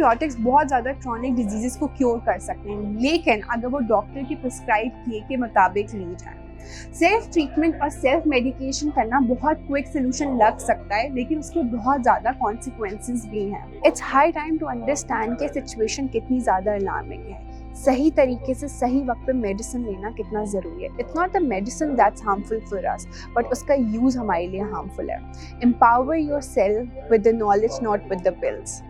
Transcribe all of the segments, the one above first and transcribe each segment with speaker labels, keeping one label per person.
Speaker 1: Antibiotics बहुत ज़्यादा chronic disease को क्योर कर सकते हैं, लेकिन अगर वो डॉक्टर की प्रिस्क्राइब किए के मुताबिक ली जाए। सेल्फ ट्रीटमेंट और सेल्फ मेडिकेशन करना बहुत क्विक सोल्यूशन लग सकता है, लेकिन उसके बहुत ज़्यादा कॉन्सिक्वेंसेस भी हैं। It's high time to understand कि सिचुएशन कितनी ज़्यादा अलार्मिंग है। सही तरीके से सही वक्त पे मेडिसिन लेना कितना ज़रूरी है। It's not the medicine that's harmful for us, but उसका यूज़ हमारे लिए हार्मफुल है। Empower your self with the knowledge, not with the pills.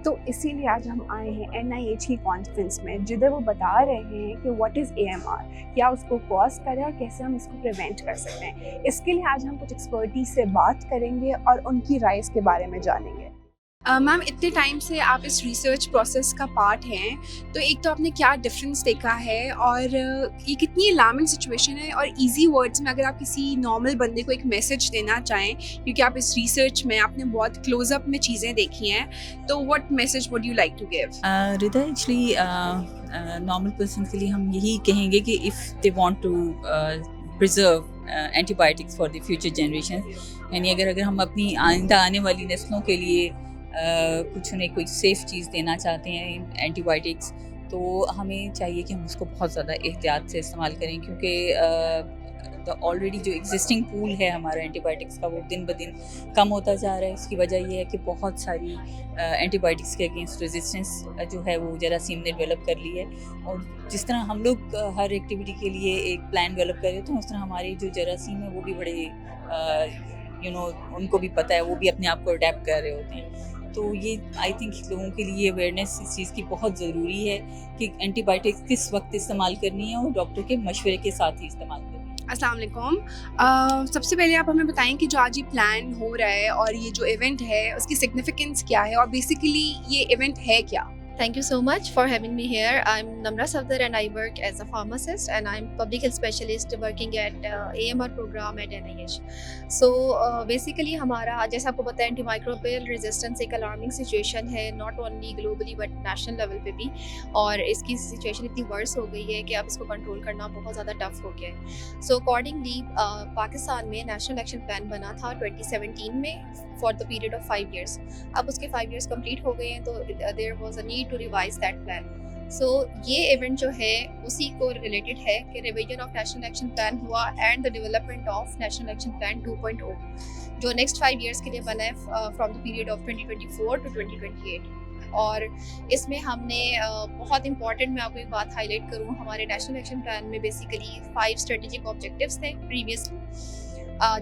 Speaker 1: तो इसीलिए आज हम आए हैं NIH की कॉन्फ्रेंस में, जिधर वो बता रहे हैं कि व्हाट इज़ AMR, क्या उसको कॉज करे और कैसे हम इसको प्रिवेंट कर सकते हैं। इसके लिए आज हम कुछ एक्सपर्टीज से बात करेंगे और उनकी राय के बारे में जानेंगे। मैम, इतने टाइम से आप इस रिसर्च प्रोसेस का पार्ट हैं, तो एक तो आपने क्या डिफरेंस देखा है और ये कितनी अलार्मिंग सिचुएशन है, और इजी वर्ड्स में अगर आप किसी नॉर्मल बंदे को एक मैसेज देना चाहें, क्योंकि आप इस रिसर्च में आपने बहुत क्लोजअप में चीज़ें देखी हैं, तो what message would you like to give?
Speaker 2: Rida, actually normal person के लिए हम यही कहेंगे कि if they want to preserve antibiotics for the future generation, यानी अगर हम अपनी आइंदा आने वाली नस्लों के लिए कुछ उन्हें कोई सेफ़ चीज़ देना चाहते हैं एंटीबायोटिक्स, तो हमें चाहिए कि हम उसको बहुत ज़्यादा एहतियात से इस्तेमाल करें, क्योंकि ऑलरेडी जो एग्जिस्टिंग पूल है हमारा एंटीबायोटिक्स का वो दिन ब दिन कम होता जा रहा है। इसकी वजह ये है कि बहुत सारी एंटीबायोटिक्स के अगेंस्ट रेजिस्टेंस जो है वो जरासीम ने डेवलप कर ली है। और जिस तरह हम लोग हर एक्टिविटी के लिए एक प्लान डेवलप कर रहे होते हैं, उस तरह हमारी जो जरासीम है वो भी बड़े उनको भी पता है, वो भी अपने आप को अडेप्ट कर रहे होते हैं। तो ये आई थिंक लोगों के लिए अवेयरनेस इस चीज़ की बहुत ज़रूरी है कि एंटीबायोटिक्स किस वक्त इस्तेमाल करनी है और डॉक्टर के मशवरे के साथ ही इस्तेमाल करनी है।
Speaker 1: अस्सलाम वालेकुम। सबसे पहले आप हमें बताएं कि जो आज ये प्लान हो रहा है और ये जो इवेंट है उसकी सिग्निफिकेंस क्या है, और बेसिकली ये इवेंट है क्या?
Speaker 3: Thank you so much for having me here. I'm Namra Safdar and I work as a pharmacist and I'm public health specialist working at AMR program at NIH. So basically हमारा, जैसा आपको पता है, antimicrobial resistance एक alarming situation है, not only globally but national level पे भी, और इसकी सिचुएशन इतनी वर्स हो गई है कि अब इसको कंट्रोल करना बहुत ज़्यादा टफ हो गया है। सो अकॉर्डिंगली पाकिस्तान में नेशनल एक्शन प्लान बना था 2017 में for the period of 5 years। अब उसके 5 years कंप्लीट हो गए हैं, तो there was a need to revise that plan. So ये इवेंट जो है उसी को रिलेटेड है कि revision of national action plan हुआ and the development of national action plan 2.0 जो नेक्स्ट 5 years के लिए बना है from the period of 2024 to 2028। और इसमें हमने बहुत इंपॉर्टेंट, मैं आपको एक बात हाईलाइट करूँ, हमारे नेशनल एक्शन प्लान में बेसिकली 5 स्ट्रेटेजिक ऑब्जेक्टिव्स थे प्रीवियसली,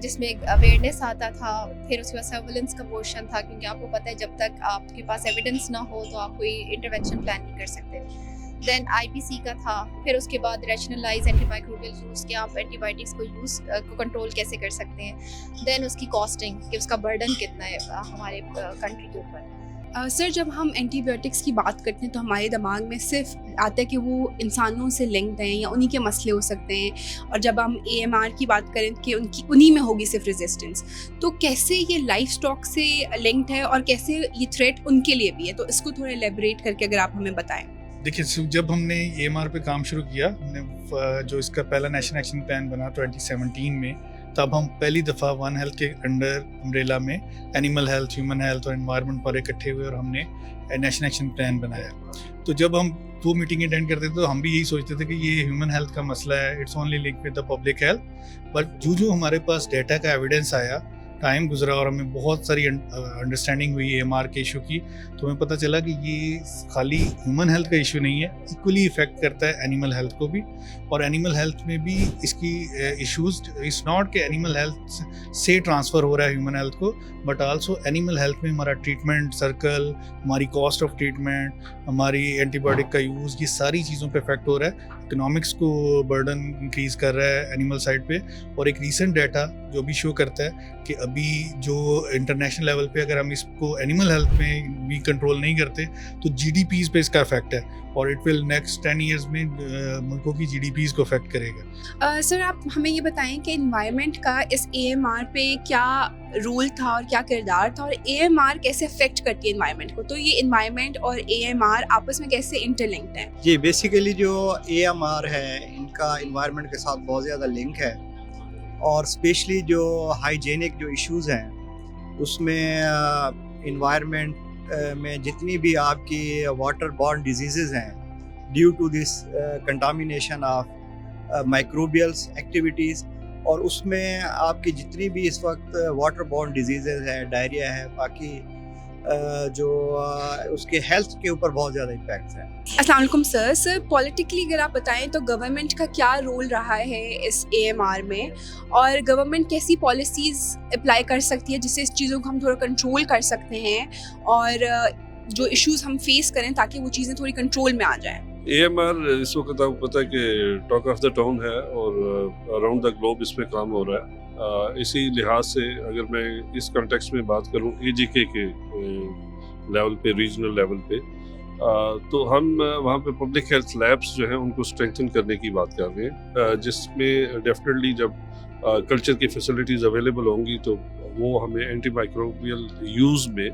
Speaker 3: जिसमें अवेयरनेस आता था, फिर उसके बाद सर्विलेंस का पोर्शन था, क्योंकि आपको पता है जब तक आपके पास एविडेंस ना हो तो आप कोई इंटरवेंशन प्लान नहीं कर सकते। देन IPC का था, फिर उसके बाद रैशनलाइज एंटीमाइक्रोबियल यूज़, कि आप एंटीबायोटिक्स को कंट्रोल कैसे कर सकते हैं। देन उसकी कॉस्टिंग, कि उसका बर्डन कितना है हमारे कंट्री के ऊपर।
Speaker 1: सर, जब हम एंटीबायोटिक्स की बात करते हैं तो हमारे दिमाग में सिर्फ आता है कि वो इंसानों से लिंक्ड हैं या उन्हीं के मसले हो सकते हैं, और जब हम AMR की बात करें कि उन्हीं में होगी सिर्फ रेजिस्टेंस, तो कैसे ये लाइफ स्टॉक से लिंक्ड है और कैसे ये थ्रेट उनके लिए भी है, तो इसको थोड़ा एलेबरेट करके अगर आप हमें बताएं।
Speaker 4: देखिए, जब हमने AMR पे काम शुरू किया, हमने जो इसका पहला नेशनल एक्शन प्लान बना 2017 में, तब हम पहली दफ़ा वन हेल्थ के अंडर अम्ब्रेला में एनिमल हेल्थ, ह्यूमन हेल्थ और एनवायरनमेंट पर इकट्ठे हुए और हमने नेशनल एक्शन प्लान बनाया। तो जब हम वो मीटिंग अटेंड करते थे तो हम भी यही सोचते थे कि ये ह्यूमन हेल्थ का मसला है, it's only link with the public health. But जो हमारे पास डेटा का एविडेंस आया, टाइम गुजरा और हमें बहुत सारी अंडरस्टैंडिंग हुई AMR के इशू की, तो हमें पता चला कि ये खाली ह्यूमन हेल्थ का इशू नहीं है, इक्वली इफेक्ट करता है एनिमल हेल्थ को भी। और एनिमल हेल्थ में भी इसकी इश्यूज, इट्स नॉट कि एनिमल हेल्थ से ट्रांसफ़र हो रहा है ह्यूमन हेल्थ को, बट आल्सो एनिमल हेल्थ में हमारा ट्रीटमेंट सर्कल, हमारी कॉस्ट ऑफ ट्रीटमेंट, हमारी एंटीबायोटिक का यूज़, ये सारी चीज़ों पे इफेक्ट हो रहा है। इकोनॉमिक्स को बर्डन इंक्रीज़ कर रहा है एनिमल साइड पे। और एक रीसेंट डाटा जो भी शो करता है कि अभी जो इंटरनेशनल लेवल पे अगर हम इसको एनिमल हेल्थ में भी कंट्रोल नहीं करते तो GDPs पे इसका इफेक्ट है, और इट विल नेक्स्ट 10 years में मुल्कों की GDPs को इफेक्ट करेगा।
Speaker 1: सर, आप हमें ये बताएं कि एनवायरनमेंट का इस AMR पे क्या रोल था और क्या किरदार था, और AMR कैसे अफेक्ट करती है एनवायरनमेंट को, तो ये एनवायरनमेंट और AMR आपस में कैसे इंटरलिंक्ड है?
Speaker 5: जी, बेसिकली जो AMR है इनका एनवायरनमेंट के साथ बहुत ज़्यादा लिंक है, और स्पेशली जो हाइजीनिक जो इश्यूज़ हैं उसमें एनवायरनमेंट में जितनी भी आपकी वाटर बॉर्न डिजीज़ हैं due to this contamination of microbials activities, और उसमें आपकी जितनी भी इस वक्त वाटर बॉर्न डिजीज़ हैं, डायरिया है, बाकी जो उसके हेल्थ के ऊपर बहुत ज़्यादा इम्पैक्ट है।
Speaker 1: अस्सलाम वालेकुम सर, पॉलिटिकली अगर आप बताएं तो गवर्नमेंट का क्या रोल रहा है इस AMR में, और गवर्नमेंट कैसी पॉलिसीज़ अप्लाई कर सकती है जिससे इस चीज़ों को हम थोड़ा कंट्रोल कर सकते हैं और जो इश्यूज़ हम फेस करें ताकि वो चीज़ें थोड़ी कंट्रोल में आ जाएं।
Speaker 6: AMR इस वक्त आपको पता है कि टॉक ऑफ द टाउन है और अराउंड द ग्लोब इस पे काम हो रहा है। इसी लिहाज से अगर मैं इस कॉन्टेक्स्ट में बात करूं AGK के लेवल पे, रीजनल लेवल पे, तो हम वहाँ पे पब्लिक हेल्थ लैब्स जो हैं उनको स्ट्रेंथन करने की बात कर रहे हैं, जिसमें डेफिनेटली जब कल्चर की फैसिलिटीज़ अवेलेबल होंगी तो वो हमें एंटी माइक्रोबियल यूज़ में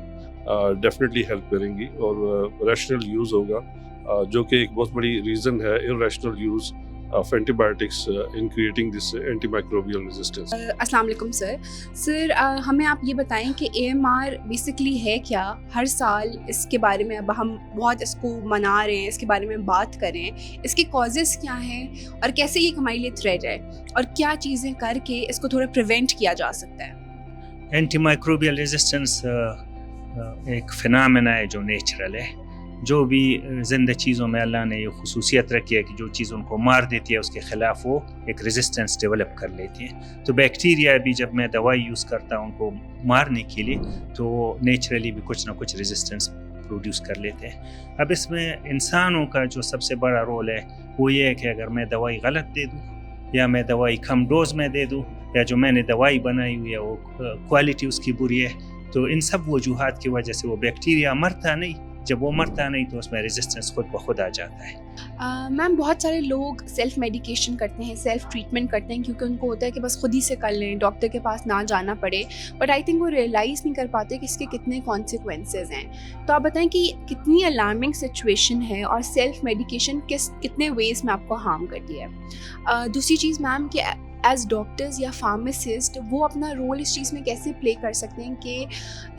Speaker 6: डेफिनेटली हेल्प करेंगी और रैशनल यूज़ होगा, जो कि एक बहुत बड़ी रीज़न है irrational use of antibiotics in creating this antimicrobial resistance.
Speaker 1: अस्सलाम वालेकुम सर, हमें आप ये बताएं कि AMR बेसिकली है क्या? हर साल इसके बारे में अब हम बहुत इसको मना रहे हैं, इसके बारे में बात करें, इसके कॉजेज़ क्या हैं और कैसे ये हमारे लिए थ्रेट है और क्या चीज़ें करके इसको थोड़ा प्रिवेंट किया जा सकता है?
Speaker 7: एंटीमाइक्रोबियल रेजिस्टेंस एक फिनोमेना है जो नेचुरल है। जो भी ज़िंदा चीज़ों में अल्लाह ने ये खुसूसियत रखी है कि जो चीज़ उनको मार देती है उसके ख़िलाफ़ वो एक रेजिस्टेंस डेवलप कर लेती है। तो बैक्टीरिया भी जब मैं दवाई यूज़ करता हूँ उनको मारने के लिए तो नेचुरली भी कुछ ना कुछ रेजिस्टेंस प्रोड्यूस कर लेते हैं। अब इसमें इंसानों का जो सबसे बड़ा रोल है वो ये है कि अगर मैं दवाई गलत दे दूँ या मैं दवाई कम डोज में दे दूँ या जो मैंने दवाई बनाई हुई है वो क्वालिटी उसकी बुरी है, तो इन सब वजूहात की वजह से वो बैक्टीरिया मरता नहीं। जब वो मरता नहीं तो उसमें रेजिस्टेंस खुद ब खुद आ जाता है।
Speaker 1: मैम, बहुत सारे लोग सेल्फ मेडिकेशन करते हैं, सेल्फ ट्रीटमेंट करते हैं क्योंकि उनको होता है कि बस खुद ही से कर लें, डॉक्टर के पास ना जाना पड़े, बट आई थिंक वो रियलाइज़ नहीं कर पाते कि इसके कितने कॉन्सिक्वेंसेस हैं। तो आप बताएं कि कितनी अलार्मिंग सिचुएशन है और सेल्फ मेडिकेशन कितने वेज़ में आपको हार्म करती है। दूसरी चीज़ मैम कि एज डॉक्टर्स या फार्मासिस्ट वो अपना रोल इस चीज़ में कैसे प्ले कर सकते हैं कि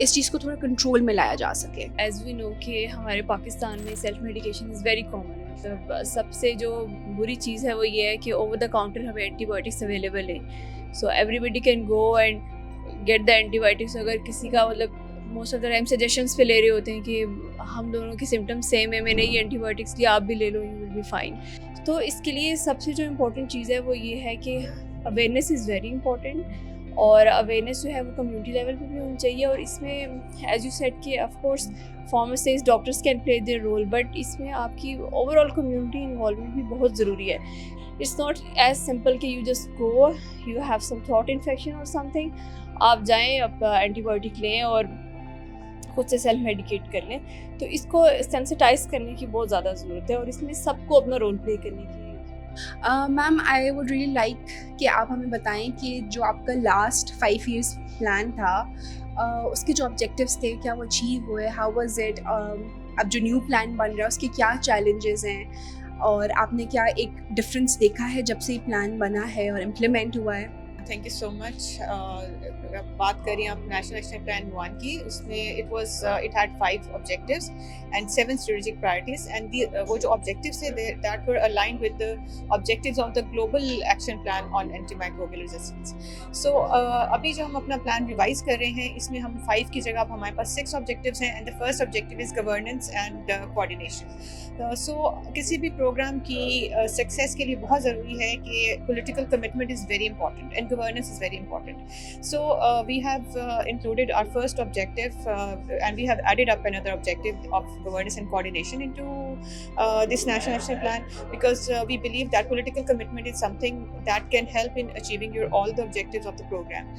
Speaker 1: इस चीज़ को थोड़ा कंट्रोल में लाया जा सके?
Speaker 8: एज वी नो कि हमारे पाकिस्तान में self medication is very common. मतलब सबसे जो बुरी चीज़ है वो ये है कि ओवर द काउंटर हमें एंटीबायोटिक्स अवेलेबल है, so everybody can go and get the antibiotics. अगर किसी का मतलब most of the time suggestions पे ले रहे होते हैं कि हम दोनों के सिम्टम्स सेम है, मैंने ये एंटीबायोटिक्स लिया, आप भी ले लो, यू विल बी फाइन। तो इसके लिए सबसे जो इम्पोर्टेंट चीज़ है वो ये है कि अवेयरनेस इज़ वेरी इंपॉर्टेंट, और अवेयरनेस जो है वो कम्युनिटी लेवल पे भी होनी चाहिए। और इसमें एज यू सेड कि of course pharmacist, doctors can play their role, but इसमें आपकी ओवरऑल कम्युनिटी इन्वॉल्वमेंट भी बहुत ज़रूरी है। इट्स नॉट एज सिंपल कि you just go, you have some throat infection और समथिंग, आप जाएँ, आप एंटीबायोटिक लें और खुद से सेल्फ मेडिकेट कर लें। तो इसको सेंसिटाइज करने की बहुत ज़्यादा ज़रूरत है और इसमें सबको अपना रोल प्ले करने की।
Speaker 1: Ma'am, I would really like कि आप हमें बताएं कि जो आपका लास्ट 5 years प्लान था उसके जो ऑब्जेक्टिव्स थे क्या वो अचीव हुए? How was it? अब जो न्यू प्लान बन रहा है उसके क्या चैलेंजेस हैं और आपने क्या एक डिफरेंस देखा है जब से ये प्लान बना है और इम्प्लीमेंट हुआ है?
Speaker 9: Thank you so much. बात करें आप नेशनल एक्शन प्लान 1 की, उसमें it had 5 objectives and 7 strategic priorities, and वो जो ऑब्जेक्टिव्स थे that were aligned with the objectives of the global action plan on antimicrobial resistance. So अभी जो हम अपना प्लान रिवाइज कर रहे हैं इसमें हम 5 की जगह अब हमारे पास 6 ऑब्जेक्टिव्स हैं, and the first objective is governance and coordination. So किसी भी प्रोग्राम की सक्सेस के लिए बहुत ज़रूरी है कि political commitment is very important and governance is very important. So we have included our first objective and we have added up another objective of governance and coordination into this national action plan because we believe that political commitment is something that can help in achieving all the objectives of the program.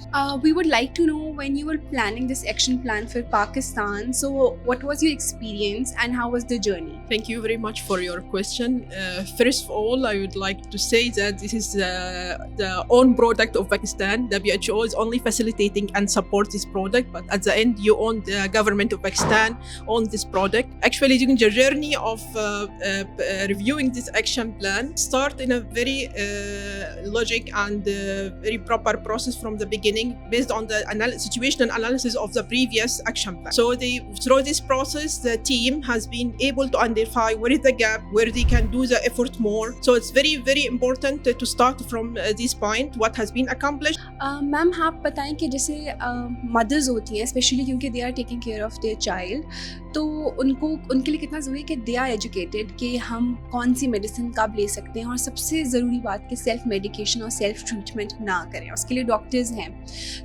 Speaker 1: We would like to know when you were planning this action plan for Pakistan, so what was your experience and how was the journey?
Speaker 10: Thank you very much for your question. First of all, I would like to say that this is the own product of of Pakistan. The WHO is only facilitating and support this product, but at the end, you own the government of Pakistan own this product. Actually, during the journey of reviewing this action plan, start in a very logic and very proper process from the beginning, based on the situational analysis of the previous action plan. So through this process, the team has been able to identify where is the gap, where they can do the effort more. So it's very, very important to start from this point, what has been accomplished.
Speaker 1: Ma'am आप बताएं कि जैसे mothers होती हैं specially क्योंकि they are taking care of their child, तो उनके लिए कितना ज़रूरी है कि दे आर एजुकेटेड कि हम कौन सी मेडिसिन कब ले सकते हैं, और सबसे ज़रूरी बात कि सेल्फ मेडिकेशन और सेल्फ ट्रीटमेंट ना करें, उसके लिए डॉक्टर्स हैं।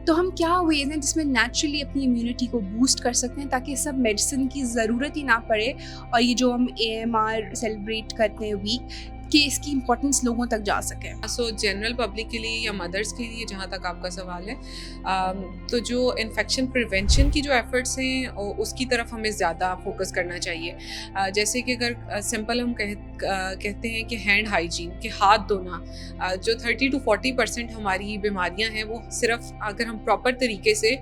Speaker 1: तो हम क्या वेज हैं जिसमें नेचुरली अपनी इम्यूनिटी को बूस्ट कर सकते हैं ताकि सब मेडिसिन की ज़रूरत ही ना पड़े, और ये जो हम AMR सेलिब्रेट करते हैं वीक कि इसकी इम्पोर्टेंस लोगों तक जा सके।
Speaker 11: सो जनरल पब्लिक के लिए या मदर्स के लिए, जहाँ तक आपका सवाल है, तो जो इन्फेक्शन प्रिवेंशन की जो एफर्ट्स हैं उसकी तरफ हमें ज़्यादा फोकस करना चाहिए। जैसे कि अगर सिंपल हम कहते हैं कि हैंड हाइजीन, के हाथ धोना, जो 30 to 40% हमारी बीमारियाँ हैं वो सिर्फ अगर हम प्रॉपर तरीके से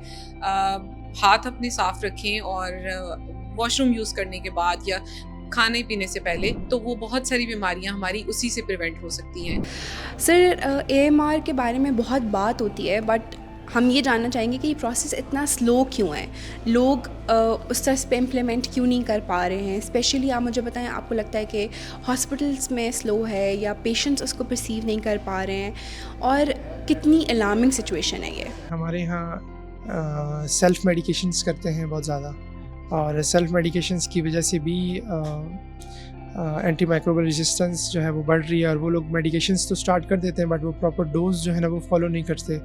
Speaker 11: हाथ अपने साफ़ रखें और वॉशरूम यूज़ करने के बाद या खाने पीने से पहले, तो वो बहुत सारी बीमारियां हमारी उसी से प्रिवेंट हो सकती हैं।
Speaker 1: सर AMR के बारे में बहुत बात होती है, बट हम ये जानना चाहेंगे कि ये प्रोसेस इतना स्लो क्यों है, लोग उस तरह पे इम्प्लीमेंट क्यों नहीं कर पा रहे हैं। स्पेशली आप मुझे बताएं, आपको लगता है कि हॉस्पिटल्स में स्लो है या पेशेंट्स उसको परसीव नहीं कर पा रहे हैं, और कितनी अलार्मिंग सिचुएशन है ये।
Speaker 12: हमारे यहाँ सेल्फ मेडिकेशंस करते हैं बहुत ज़्यादा, और सेल्फ मेडिकेशंस की वजह से भी एंटी माइक्रोबियल रेजिस्टेंस जो है वो बढ़ रही है, और वो लोग मेडिकेशंस तो स्टार्ट कर देते हैं बट वो प्रॉपर डोज जो है ना वो फॉलो नहीं करते।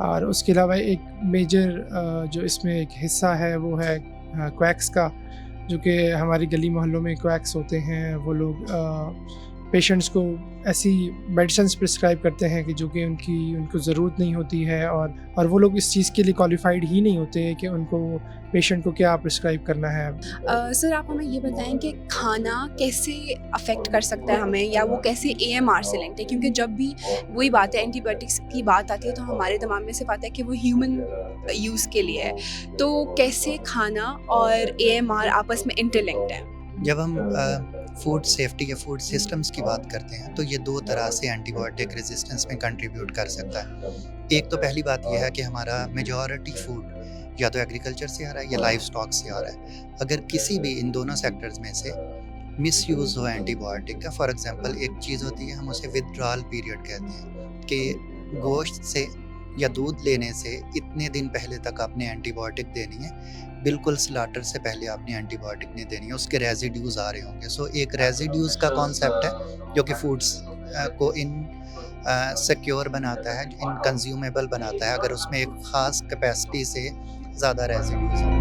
Speaker 12: और उसके अलावा एक मेजर जो इसमें एक हिस्सा है वो है क्वैक्स का, जो कि हमारी गली मोहल्लों में क्वैक्स होते हैं। वो लोग पेशेंट्स को ऐसी मेडिसिन्स प्रिस्क्राइब करते हैं कि जो कि उनको ज़रूरत नहीं होती है, और वो लोग इस चीज़ के लिए क्वालिफाइड ही नहीं होते कि उनको पेशेंट को क्या प्रिस्क्राइब करना है।
Speaker 1: सर आप हमें ये बताएं कि खाना कैसे अफेक्ट कर सकता है हमें, या वो कैसे AMR से लिंक्ड है, क्योंकि जब भी वही बात है एंटीबायोटिक्स की बात आती है तो हमारे दिमाग में सिर्फ आता है कि वो ह्यूमन यूज़ के लिए है, तो कैसे खाना और AMR आपस में इंटरलिंक्ड है।
Speaker 13: जब हम फूड सेफ्टी या फूड सिस्टम्स की बात करते हैं तो ये दो तरह से एंटीबायोटिक रेजिस्टेंस में कंट्रीब्यूट कर सकता है। एक तो पहली बात यह है कि हमारा मेजॉरिटी फूड या तो एग्रीकल्चर से आ रहा है या लाइव स्टॉक से आ रहा है। अगर किसी भी इन दोनों सेक्टर्स में से मिसयूज़ हो एंटीबायोटिक का, फॉर एग्जांपल एक चीज़ होती है, हम उसे विथड्रॉल पीरियड कहते हैं कि गोश्त से या दूध लेने से इतने दिन पहले तक आपने एंटीबायोटिक देनी है, बिल्कुल स्लाटर से पहले आपने एंटीबायोटिक नहीं देनी है, उसके रेजिड्यूज़ आ रहे होंगे। सो एक रेजिड्यूज़ का कॉन्सेप्ट है जो कि फूड्स को सिक्योर बनाता है, इन कंज्यूमेबल बनाता है, अगर उसमें एक ख़ास कैपेसिटी से ज़्यादा रेजिड्यूज़